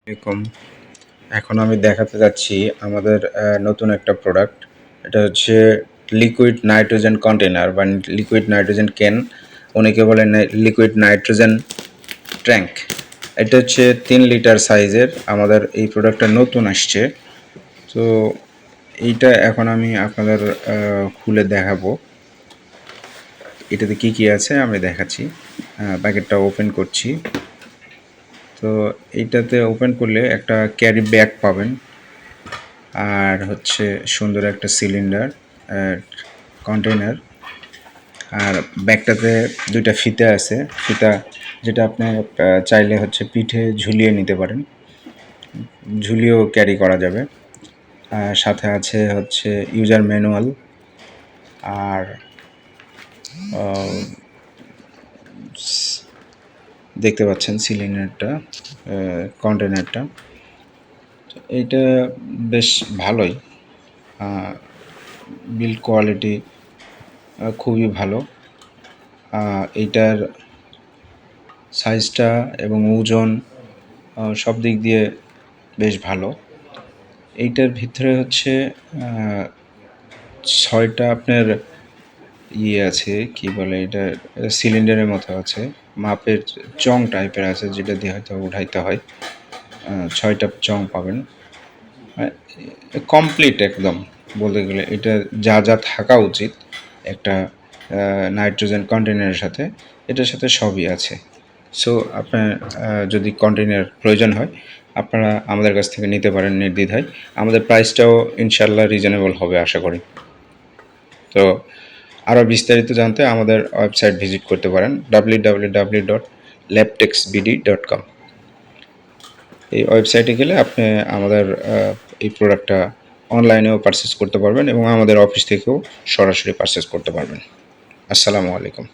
এরকম এখন আমি দেখাতে যাচ্ছি আমাদের নতুন একটা প্রোডাক্ট। এটা হচ্ছে লিকুইড নাইট্রোজেন কন্টেনার বা লিকুইড নাইট্রোজেন ক্যান, অনেকে বলে লিকুইড নাইট্রোজেন ট্যাঙ্ক। এটা হচ্ছে 3 লিটার সাইজের। আমাদের এই প্রোডাক্টটা নতুন আসছে, তো এইটা এখন আমি আপনাদের খুলে দেখাবো এটাতে কি কি আছে আমি দেখাচ্ছি। প্যাকেটটা ওপেন করছি। তো এইটাতে ওপেন করলে একটা ক্যারি ব্যাগ পাবেন, আর হচ্ছে সুন্দর একটা সিলিন্ডার কন্টেনার, আর ব্যাগটাতে দুইটা ফিতা আছে। ফিতা যেটা আপনি চাইলে হচ্ছে পিঠে ঝুলিয়ে নিতে পারেন, ঝুলিয়েও ক্যারি করা যাবে। আর সাথে আছে হচ্ছে ইউজার ম্যানুয়াল, আর দেখতে পাচ্ছেন সিলিন্ডারটা, কন্টেনারটা। এইটা বেশ ভালোই, বিল্ড কোয়ালিটি খুবই ভালো। এইটার সাইজটা এবং ওজন সব দিক দিয়ে বেশ ভালো। এইটার ভিতরে হচ্ছে 6টা আপনার আছে, কি বলে এটা, সিলিন্ডারের মতো আছে, মাপের চং টাইপের আছে, যেটা দিয়ে হয়তো উঠাইতে হয়। 6টা চং পাবেন, কমপ্লিট একদম বলতে গেলে। এটা যা যা থাকা উচিত একটা নাইট্রোজেন কন্টেনারের সাথে, এটার সাথে সবই আছে। সো আপনার যদি কন্টেনার প্রয়োজন হয় আপনারা আমাদের কাছ থেকে নিতে পারেন নির্দ্বিধায়। আমাদের প্রাইসটাও ইনশাল্লাহ রিজনেবল হবে আশা করি। তো আরও বিস্তারিত জানতে আমাদের ওয়েবসাইট ভিজিট করতে পারেন www.labtexbd.com। এই ওয়েবসাইটে গেলে আপনি আমাদের এই প্রোডাক্টটা অনলাইনেও পারচেস করতে পারবেন এবং আমাদের অফিস থেকেও সরাসরি পারচেস করতে পারবেন। আসসালামু আলাইকুম।